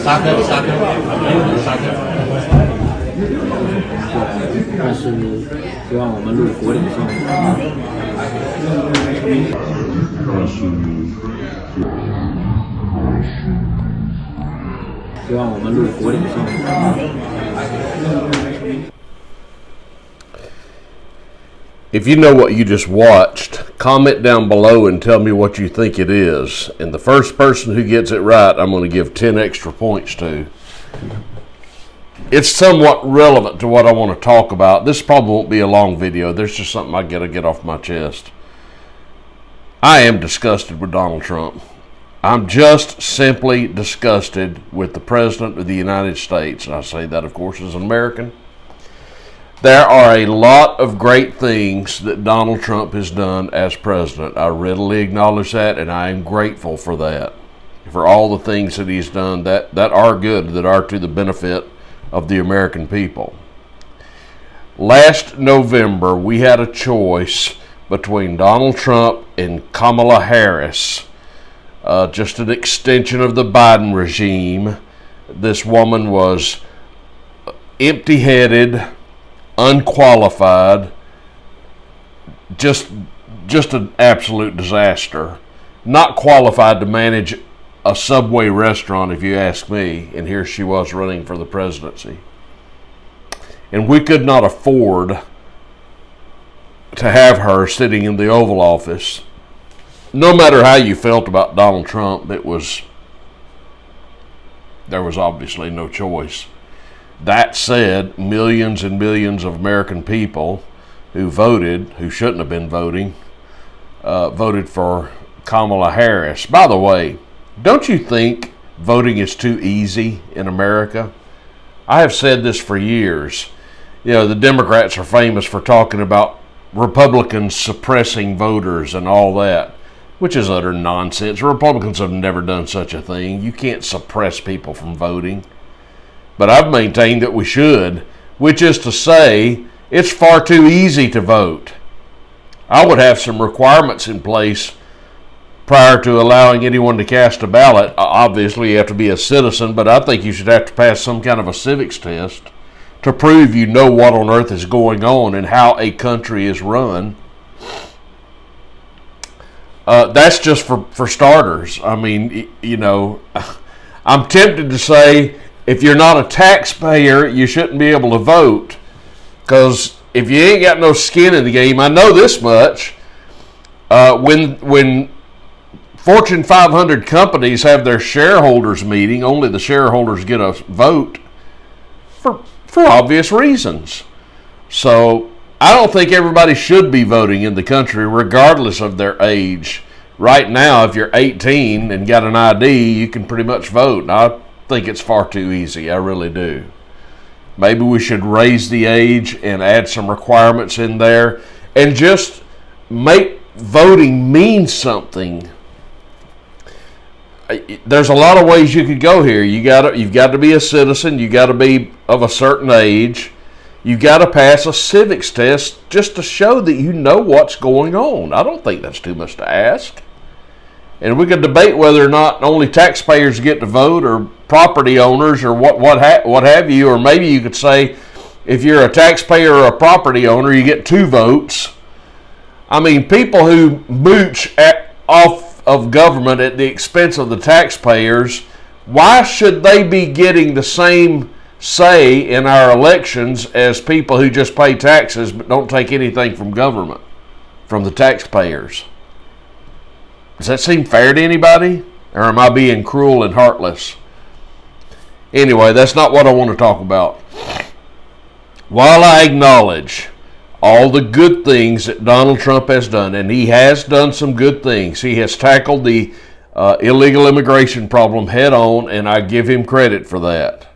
但是希望我们入国领上，希望我们入国领上。If you know what you just watched, comment down below and tell me what you think it is. And the first person who gets it right, I'm going to give 10 extra points to. It's somewhat relevant to what I want to talk about. This probably won't be a long video. There's just something I got to get off my chest. I am disgusted with Donald Trump. I'm just simply disgusted with the President of the United States. And I say that, of course, as an American. There are a lot of great things that Donald Trump has done as president. I readily acknowledge that, and I am grateful for that, for all the things that he's done that are good, that are to the benefit of the American people. Last November, we had a choice between Donald Trump and Kamala Harris, just an extension of the Biden regime. This woman was empty-headed, unqualified, just an absolute disaster. Not qualified to manage a Subway restaurant, if you ask me, and here she was running for the presidency. And we could not afford to have her sitting in the Oval Office. No matter how you felt about Donald Trump, there was obviously no choice. That said, millions and millions of American people who voted, who shouldn't have been voting, voted for Kamala Harris. By the way, don't you think voting is too easy in America? I have said this for years. You know, the Democrats are famous for talking about Republicans suppressing voters and all that, which is utter nonsense. Republicans have never done such a thing. You can't suppress people from voting. But I've maintained that we should, which is to say, it's far too easy to vote. I would have some requirements in place prior to allowing anyone to cast a ballot. Obviously, you have to be a citizen, but I think you should have to pass some kind of a civics test to prove you know what on earth is going on and how a country is run. That's just for starters. I mean, you know, I'm tempted to say, if you're not a taxpayer, you shouldn't be able to vote, because if you ain't got no skin in the game, I know this much, when Fortune 500 companies have their shareholders meeting, only the shareholders get a vote for obvious reasons. So I don't think everybody should be voting in the country regardless of their age. Right now, if you're 18 and got an ID, you can pretty much vote. And I think it's far too easy. I really do. Maybe we should raise the age and add some requirements in there and just make voting mean something. There's a lot of ways you could go here. You've got to be a citizen. You got to be of a certain age. You've got to pass a civics test just to show that you know what's going on. I don't think that's too much to ask. And we could debate whether or not only taxpayers get to vote, or property owners, or what have you. Or maybe you could say, if you're a taxpayer or a property owner, you get 2 votes. I mean, people who mooch off of government at the expense of the taxpayers, why should they be getting the same say in our elections as people who just pay taxes but don't take anything from government, from the taxpayers? Does that seem fair to anybody? Or am I being cruel and heartless? Anyway, that's not what I want to talk about. While I acknowledge all the good things that Donald Trump has done, and he has done some good things, he has tackled the illegal immigration problem head on, and I give him credit for that.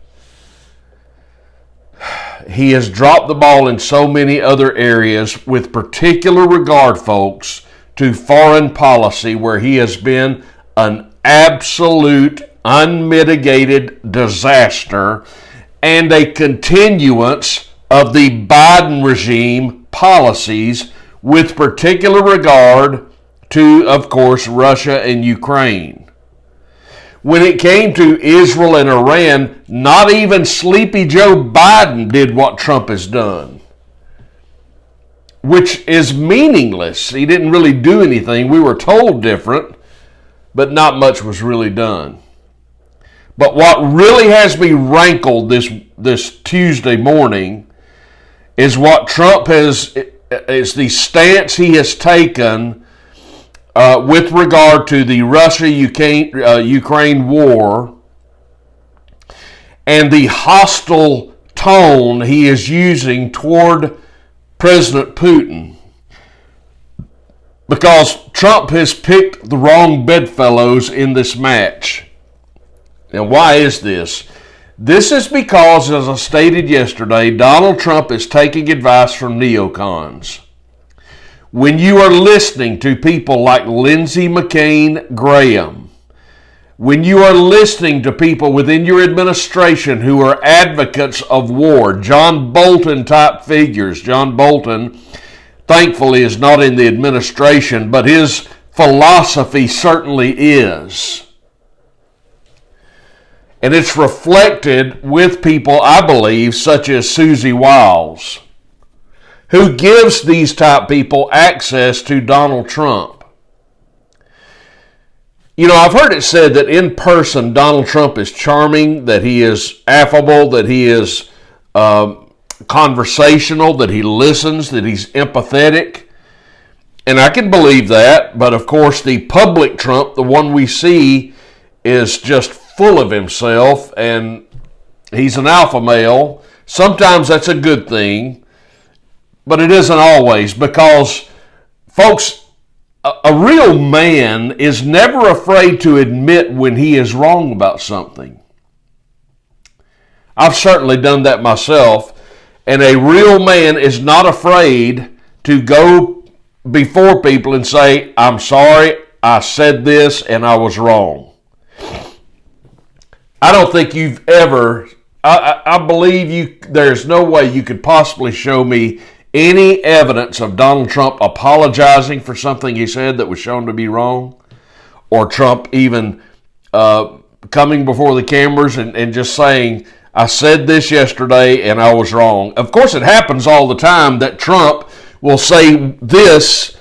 He has dropped the ball in so many other areas, with particular regard, folks, to foreign policy, where he has been an absolute, unmitigated disaster and a continuance of the Biden regime policies, with particular regard to, of course, Russia and Ukraine. When it came to Israel and Iran, not even sleepy Joe Biden did what Trump has done, which is meaningless. He didn't really do anything. We were told different, but not much was really done. But what really has me rankled this Tuesday morning is what Trump is the stance he has taken with regard to the Russia-Ukraine war and the hostile tone he is using toward President Putin. Because Trump has picked the wrong bedfellows in this match. Now, why is this? This is because, as I stated yesterday, Donald Trump is taking advice from neocons. When you are listening to people like Lindsey Graham, when you are listening to people within your administration who are advocates of war, John Bolton type figures, John Bolton, thankfully, is not in the administration, but his philosophy certainly is. And it's reflected with people, I believe, such as Susie Wiles, who gives these type people access to Donald Trump. You know, I've heard it said that in person, Donald Trump is charming, that he is affable, that he is conversational, that he listens, that he's empathetic. And I can believe that, but of course the public Trump, the one we see, is just full of himself, and he's an alpha male. Sometimes that's a good thing, but it isn't always, because, folks, a real man is never afraid to admit when he is wrong about something. I've certainly done that myself, and a real man is not afraid to go before people and say, I'm sorry, I said this and I was wrong. I don't think you've ever, I believe there's no way you could possibly show me any evidence of Donald Trump apologizing for something he said that was shown to be wrong, or Trump even coming before the cameras and just saying, I said this yesterday and I was wrong. Of course, it happens all the time that Trump will say this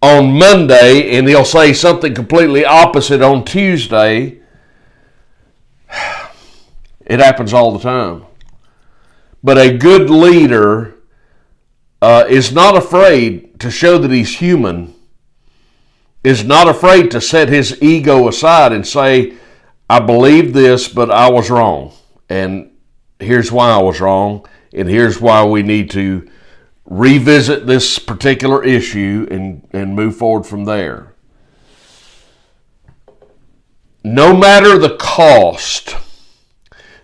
on Monday and he'll say something completely opposite on Tuesday. It happens all the time. But a good leader is not afraid to show that he's human, is not afraid to set his ego aside and say, I believe this, but I was wrong. And here's why I was wrong. And here's why we need to revisit this particular issue and move forward from there. No matter the cost,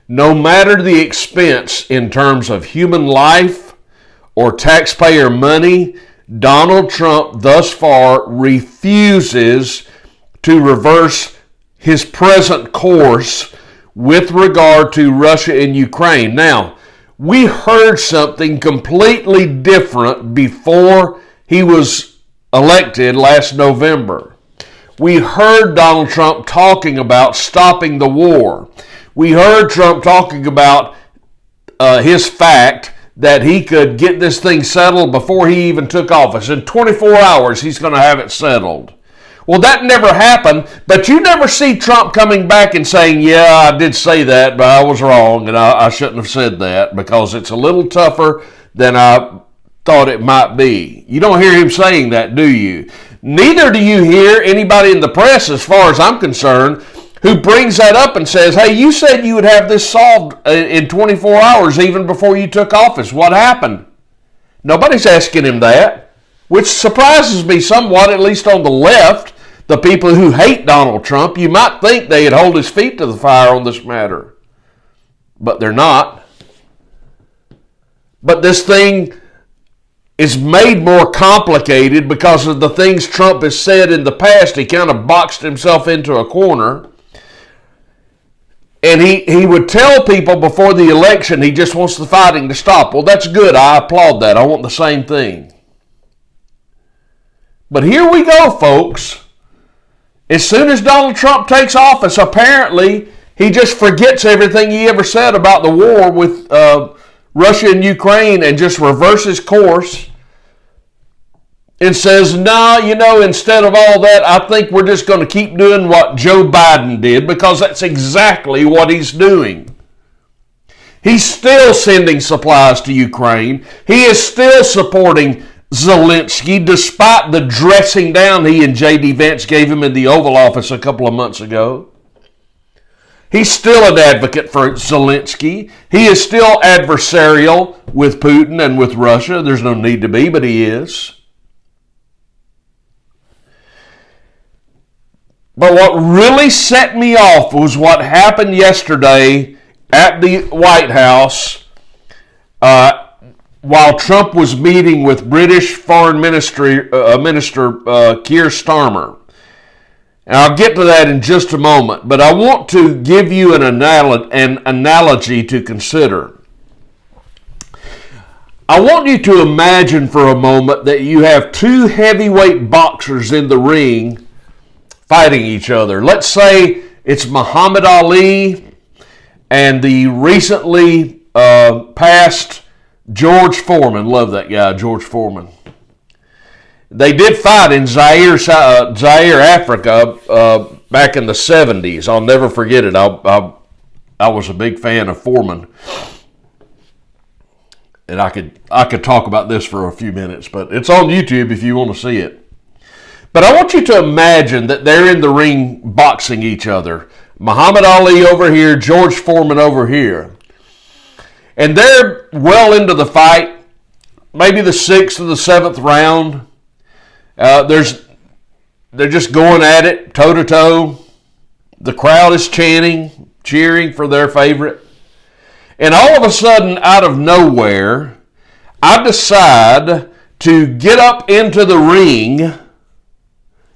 no matter the expense in terms of human life or taxpayer money, Donald Trump thus far refuses to reverse his present course with regard to Russia and Ukraine. Now, we heard something completely different before he was elected last November. We heard Donald Trump talking about stopping the war. We heard Trump talking about his fact that he could get this thing settled before he even took office. In 24 hours, he's going to have it settled. Well, that never happened, but you never see Trump coming back and saying, yeah, I did say that, but I was wrong, and I shouldn't have said that, because it's a little tougher than I thought it might be. You don't hear him saying that, do you? Neither do you hear anybody in the press, as far as I'm concerned, who brings that up and says, hey, you said you would have this solved in 24 hours even before you took office. What happened? Nobody's asking him that, which surprises me somewhat, at least on the left, the people who hate Donald Trump. You might think they'd hold his feet to the fire on this matter, but they're not. But this thing is made more complicated because of the things Trump has said in the past. He kind of boxed himself into a corner. And he would tell people before the election he just wants the fighting to stop. Well, that's good. I applaud that. I want the same thing. But here we go, folks. As soon as Donald Trump takes office, apparently he just forgets everything he ever said about the war with Russia and Ukraine and just reverses course and says, no, instead of all that, I think we're just going to keep doing what Joe Biden did, because that's exactly what he's doing. He's still sending supplies to Ukraine. He is still supporting Zelensky, despite the dressing down he and J.D. Vance gave him in the Oval Office a couple of months ago. He's still an advocate for Zelensky. He is still adversarial with Putin and with Russia. There's no need to be, but he is. But what really set me off was what happened yesterday at the White House while Trump was meeting with British Foreign Minister Keir Starmer. And I'll get to that in just a moment, but I want to give you an analogy to consider. I want you to imagine for a moment that you have two heavyweight boxers in the ring fighting each other. Let's say it's Muhammad Ali and the recently passed George Foreman. Love that guy, George Foreman. They did fight in Zaire, Africa, back in the 70s. I'll never forget it. I was a big fan of Foreman. And I could talk about this for a few minutes, but it's on YouTube if you want to see it. But I want you to imagine that they're in the ring boxing each other. Muhammad Ali over here, George Foreman over here. And they're well into the fight, maybe the 6th or the 7th round. They're just going at it, toe-to-toe. The crowd is chanting, cheering for their favorite. And all of a sudden, out of nowhere, I decide to get up into the ring,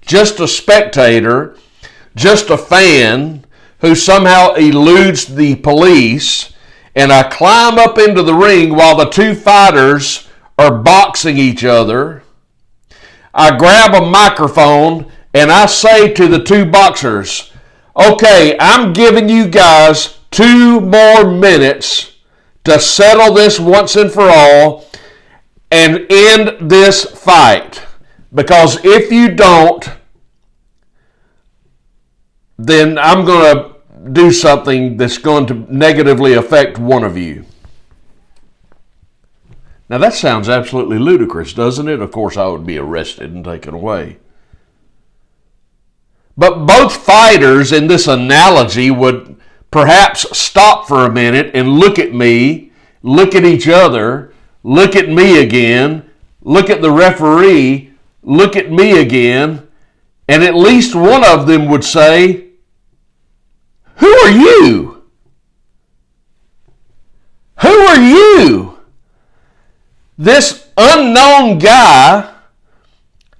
just a spectator, just a fan who somehow eludes the police, and I climb up into the ring while the two fighters are boxing each other. I grab a microphone and I say to the two boxers, okay, I'm giving you guys 2 more minutes to settle this once and for all and end this fight. Because if you don't, then I'm going to do something that's going to negatively affect one of you. Now that sounds absolutely ludicrous, doesn't it? Of course, I would be arrested and taken away. But both fighters in this analogy would perhaps stop for a minute and look at me, look at each other, look at me again, look at the referee, look at me again, and at least one of them would say, "Who are you? Who are you?" This unknown guy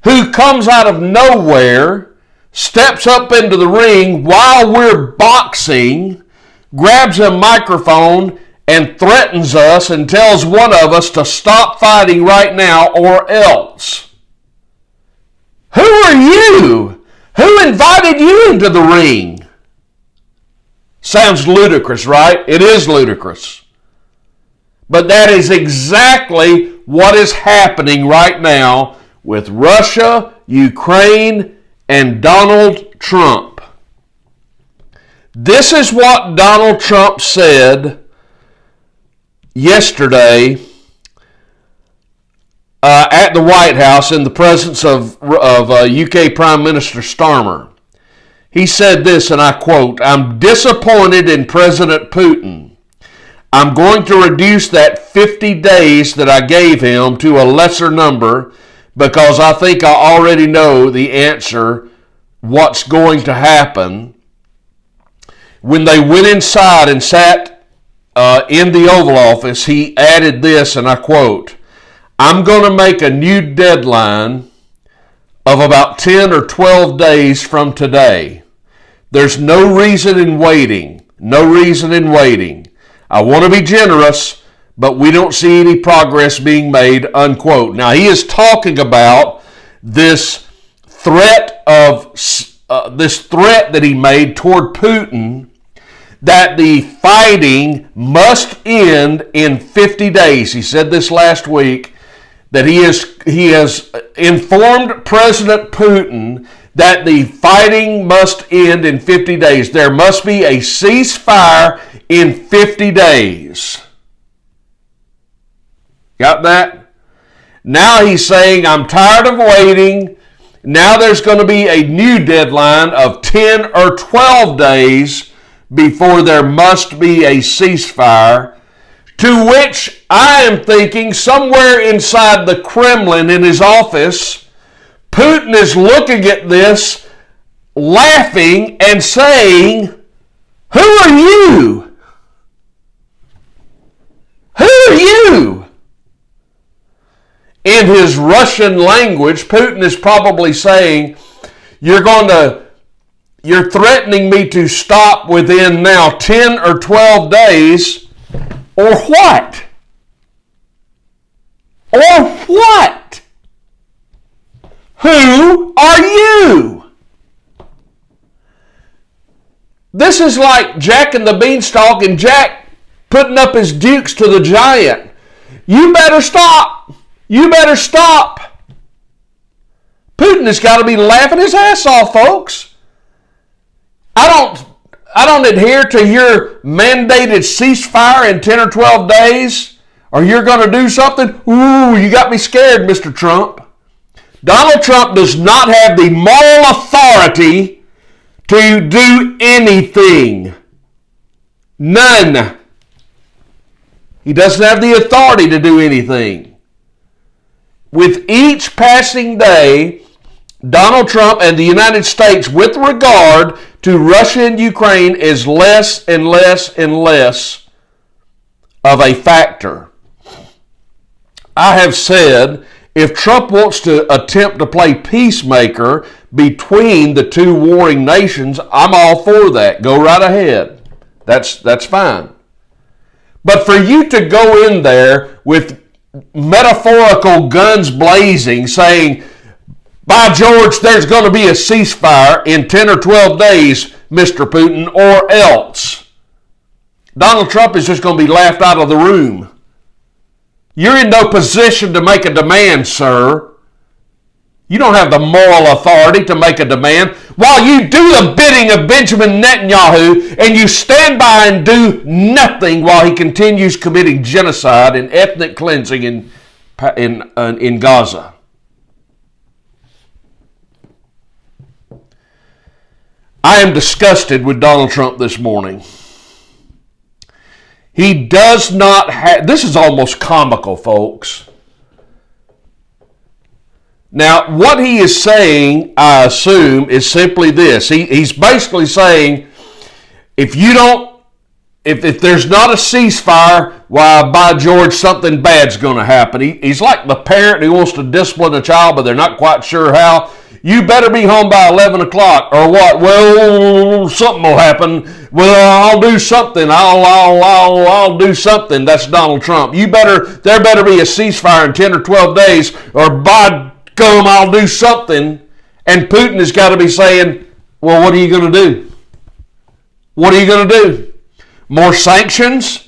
who comes out of nowhere, steps up into the ring while we're boxing, grabs a microphone and threatens us and tells one of us to stop fighting right now or else. Who are you? Who invited you into the ring? Sounds ludicrous, right? It is ludicrous. But that is exactly what is happening right now with Russia, Ukraine, and Donald Trump. This is what Donald Trump said yesterday at the White House in the presence of UK Prime Minister Starmer. He said this, and I quote, "I'm disappointed in President Putin. I'm going to reduce that 50 days that I gave him to a lesser number because I think I already know the answer, what's going to happen." When they went inside and sat in the Oval Office, he added this, and I quote, "I'm going to make a new deadline of about 10 or 12 days from today. There's no reason in waiting. No reason in waiting. I want to be generous, but we don't see any progress being made," unquote. Now, he is talking about this threat of this threat that he made toward Putin that the fighting must end in 50 days. He said this last week, that he has informed President Putin that the fighting must end in 50 days. There must be a ceasefire in 50 days. Got that? Now he's saying, I'm tired of waiting. Now there's going to be a new deadline of 10 or 12 days before there must be a ceasefire. To which I am thinking, somewhere inside the Kremlin in his office, Putin is looking at this, laughing and saying, who are you? Who are you? In his Russian language, Putin is probably saying, you're threatening me to stop within now 10 or 12 days, or what? Or what? Who are you? This is like Jack and the Beanstalk and Jack putting up his dukes to the giant. You better stop. You better stop. Putin has got to be laughing his ass off, folks. I don't adhere to your mandated ceasefire in 10 or 12 days, or you're going to do something. Ooh, you got me scared, Mr. Trump. Donald Trump does not have the moral authority to do anything. None. He doesn't have the authority to do anything. With each passing day, Donald Trump and the United States, with regard to Russia and Ukraine, is less and less and less of a factor. I have said, if Trump wants to attempt to play peacemaker between the two warring nations, I'm all for that. Go right ahead. That's fine. But for you to go in there with metaphorical guns blazing, saying, by George, there's going to be a ceasefire in 10 or 12 days, Mr. Putin, or else, Donald Trump is just going to be laughed out of the room. You're in no position to make a demand, sir. You don't have the moral authority to make a demand. While you do the bidding of Benjamin Netanyahu and you stand by and do nothing while he continues committing genocide and ethnic cleansing in Gaza. I am disgusted with Donald Trump this morning. He does not have, this is almost comical, folks. Now, what he is saying, I assume, is simply this. He's basically saying, if there's not a ceasefire, why, by George, something bad's going to happen. He's like the parent who wants to discipline a child, but they're not quite sure how. You better be home by 11 o'clock, or what? Well, something will happen. Well, I'll do something. I'll do something. That's Donald Trump. There better be a ceasefire in 10 or 12 days, or by gum, I'll do something. And Putin has got to be saying, well, what are you going to do? What are you going to do? More sanctions?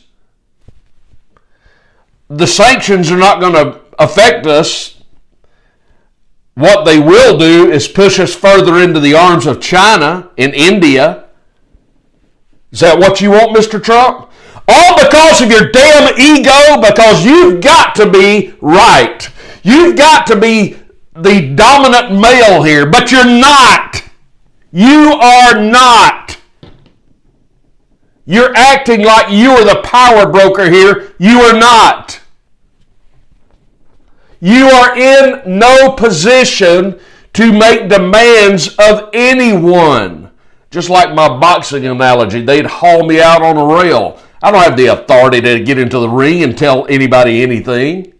The sanctions are not going to affect us. What they will do is push us further into the arms of China and India. Is that what you want, Mr. Trump? All because of your damn ego, because you've got to be right. You've got to be the dominant male here, but you're not. You are not. You're acting like you are the power broker here. You are not. You are in no position to make demands of anyone. Just like my boxing analogy, they'd haul me out on a rail. I don't have the authority to get into the ring and tell anybody anything.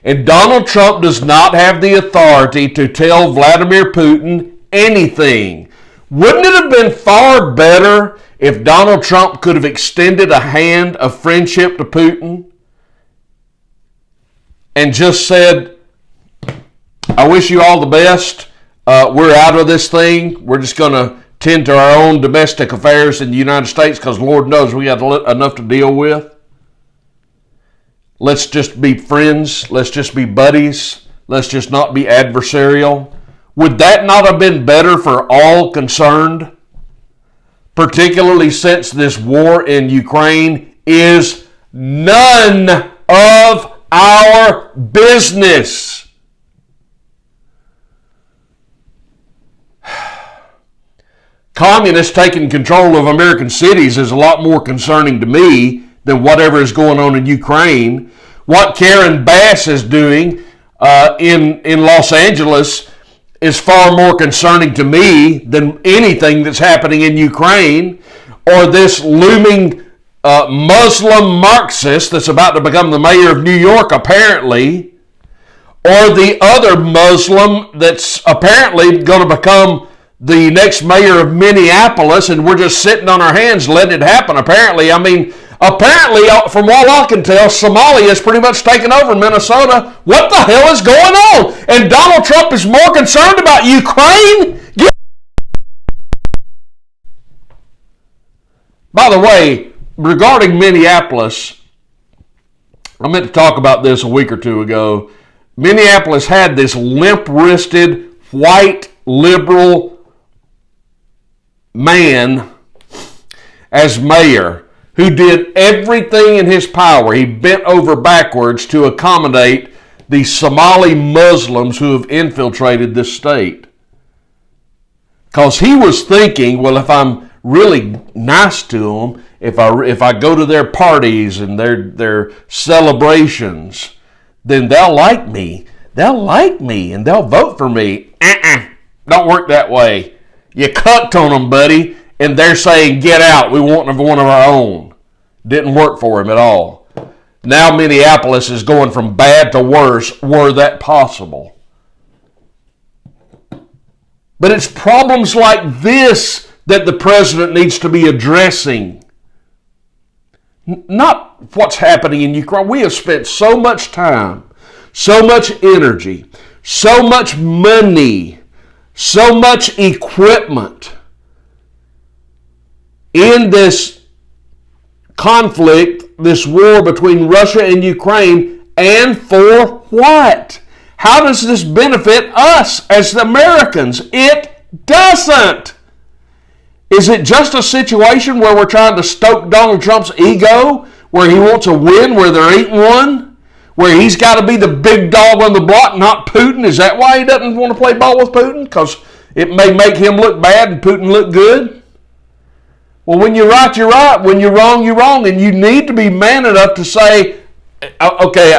And Donald Trump does not have the authority to tell Vladimir Putin anything. Wouldn't it have been far better if Donald Trump could have extended a hand of friendship to Putin and just said, I wish you all the best. We're out of this thing. We're just going to tend to our own domestic affairs in the United States because Lord knows we got enough to deal with. Let's just be friends. Let's just be buddies. Let's just not be adversarial. Would that not have been better for all concerned? Particularly since this war in Ukraine is none of our business. Communists taking control of American cities is a lot more concerning to me than whatever is going on in Ukraine. What Karen Bass is doing in Los Angeles is far more concerning to me than anything that's happening in Ukraine, or this looming Muslim Marxist that's about to become the mayor of New York, apparently, or the other Muslim that's apparently going to become the next mayor of Minneapolis, and we're just sitting on our hands letting it happen. Apparently, from what I can tell, Somalia is pretty much taken over Minnesota. What the hell is going on? And Donald Trump is more concerned about Ukraine? By the way, regarding Minneapolis, I meant to talk about this a week or two ago. Minneapolis had this limp-wristed, white, liberal man as mayor who did everything in his power. He bent over backwards to accommodate the Somali Muslims who have infiltrated this state. Because he was thinking, well, if I'm really nice to them, if I go to their parties and their celebrations, then they'll like me. They'll like me and they'll vote for me. Don't work that way. You cucked on them, buddy, and they're saying, get out, we want one of our own. Didn't work for him at all. Now Minneapolis is going from bad to worse, were that possible. But it's problems like this that the president needs to be addressing. Not what's happening in Ukraine. We have spent so much time, so much energy, so much money, so much equipment in this conflict, this war between Russia and Ukraine, and for what? How does this benefit us as Americans? It doesn't. Is it just a situation where we're trying to stoke Donald Trump's ego, where he wants a win where there ain't one? Where he's got to be the big dog on the block, not Putin? Is that why he doesn't want to play ball with Putin? Because it may make him look bad and Putin look good? Well, when you're right, you're right. When you're wrong, you're wrong. And you need to be man enough to say, okay,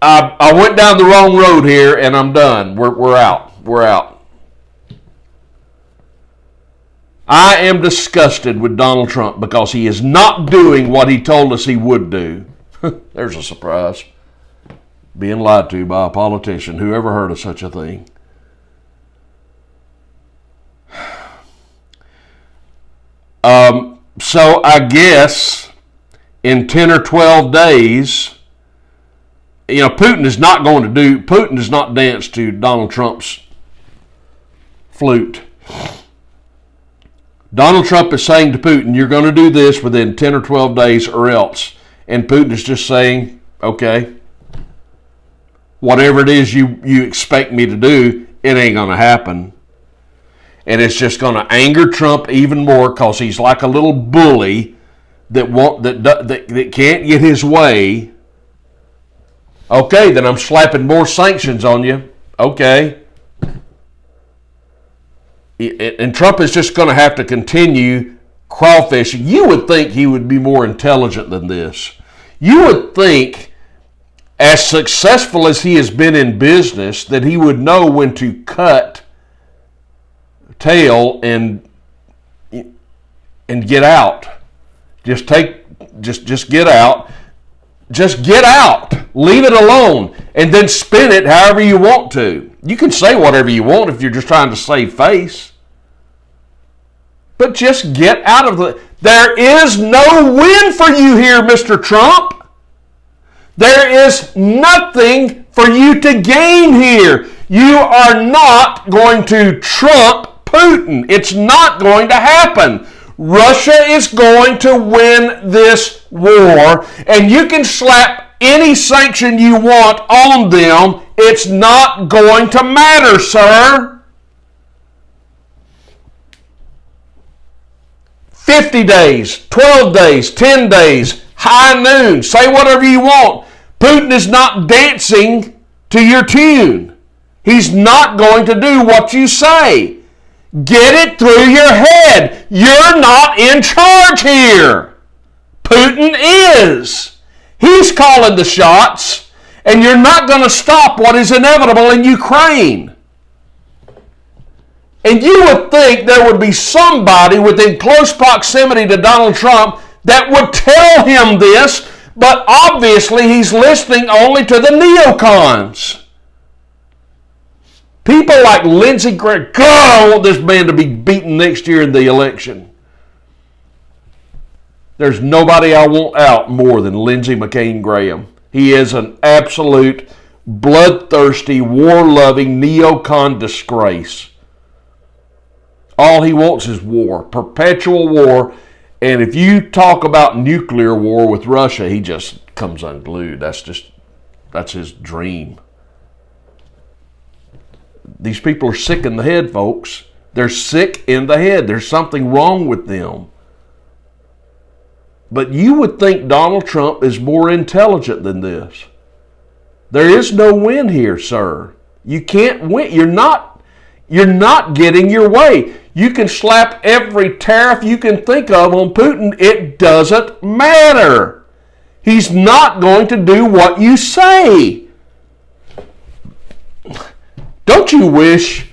I went down the wrong road here and I'm done. We're out. We're out. I am disgusted with Donald Trump because he is not doing what he told us he would do. There's a surprise. Being lied to by a politician. Who ever heard of such a thing? So I guess in 10 or 12 days, Putin does not dance to Donald Trump's flute. Donald Trump is saying to Putin, you're going to do this within 10 or 12 days or else. And Putin is just saying, okay, whatever it is you expect me to do, it ain't going to happen. And it's just going to anger Trump even more because he's like a little bully that can't get his way. Okay, then I'm slapping more sanctions on you. Okay. And Trump is just going to have to continue crawfishing. You would think he would be more intelligent than this. You would think, as successful as he has been in business, that he would know when to cut tail and get out. Just get out. Just get out. Leave it alone. And then spin it however you want to. You can say whatever you want if you're just trying to save face. But just get out of the... There is no win for you here, Mr. Trump. There is nothing for you to gain here. You are not going to trump Putin. It's not going to happen. Russia is going to win this war, and you can slap any sanction you want on them. It's not going to matter, sir. 50 days, 12 days, 10 days, high noon, say whatever you want. Putin is not dancing to your tune. He's not going to do what you say. Get it through your head. You're not in charge here. Putin is. He's calling the shots, and you're not going to stop what is inevitable in Ukraine. And you would think there would be somebody within close proximity to Donald Trump that would tell him this, but obviously he's listening only to the neocons. People like Lindsey Graham, God, I want this man to be beaten next year in the election. There's nobody I want out more than Lindsey McCain Graham. He is an absolute bloodthirsty, war-loving neocon disgrace. All he wants is war, perpetual war. And if you talk about nuclear war with Russia, he just comes unglued. That's his dream. These people are sick in the head, folks. They're sick in the head. There's something wrong with them. But you would think Donald Trump is more intelligent than this. There is no win here, sir. You can't win. You're not getting your way. You can slap every tariff you can think of on Putin. It doesn't matter. He's not going to do what you say. Don't you wish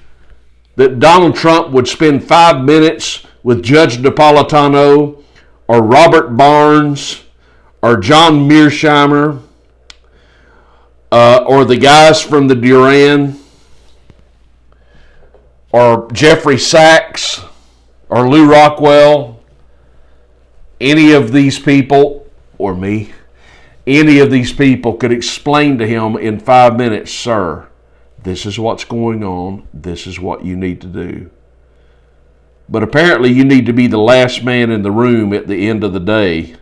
that Donald Trump would spend 5 minutes with Judge Napolitano or Robert Barnes or John Mearsheimer or the guys from the Duran or Jeffrey Sachs or Lou Rockwell, any of these people, or me, any of these people could explain to him in 5 minutes, sir, this is what's going on, this is what you need to do. But apparently you need to be the last man in the room at the end of the day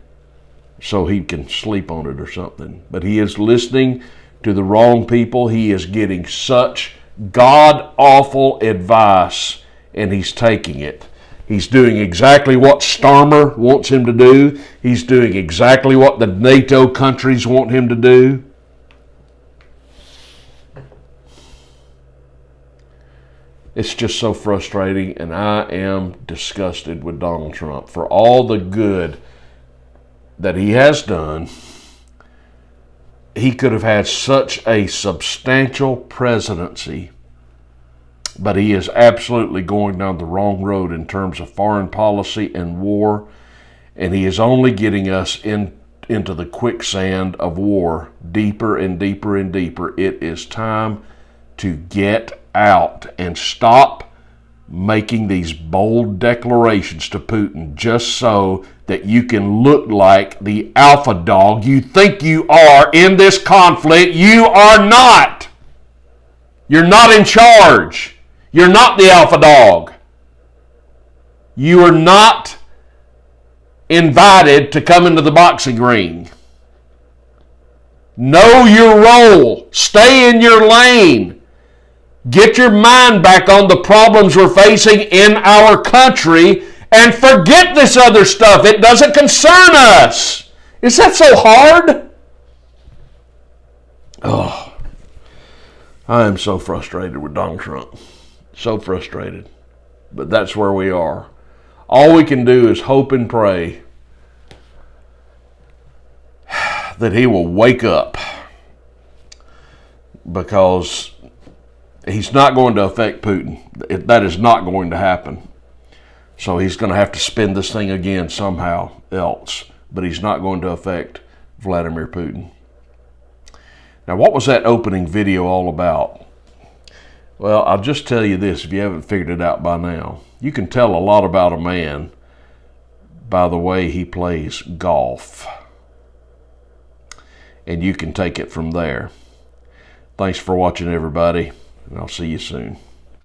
so he can sleep on it or something. But he is listening to the wrong people. He is getting such god-awful advice, and he's taking it. He's doing exactly what Starmer wants him to do. He's doing exactly what the NATO countries want him to do. It's just so frustrating, and I am disgusted with Donald Trump for all the good that he has done. He could have had such a substantial presidency, but he is absolutely going down the wrong road in terms of foreign policy and war, and he is only getting us into the quicksand of war deeper and deeper and deeper. It is time to get out and stop making these bold declarations to Putin just so that you can look like the alpha dog you think you are in this conflict. You are not. You're not in charge. You're not the alpha dog. You are not invited to come into the boxing ring. Know your role. Stay in your lane. Get your mind back on the problems we're facing in our country and forget this other stuff. It doesn't concern us. Is that so hard? Oh, I am so frustrated with Donald Trump. So frustrated. But that's where we are. All we can do is hope and pray that he will wake up, because he's not going to affect Putin. That is not going to happen. So he's going to have to spin this thing again somehow else. But he's not going to affect Vladimir Putin. Now, what was that opening video all about? Well, I'll just tell you this if you haven't figured it out by now. You can tell a lot about a man by the way he plays golf. And you can take it from there. Thanks for watching, everybody. and I'll see you soon.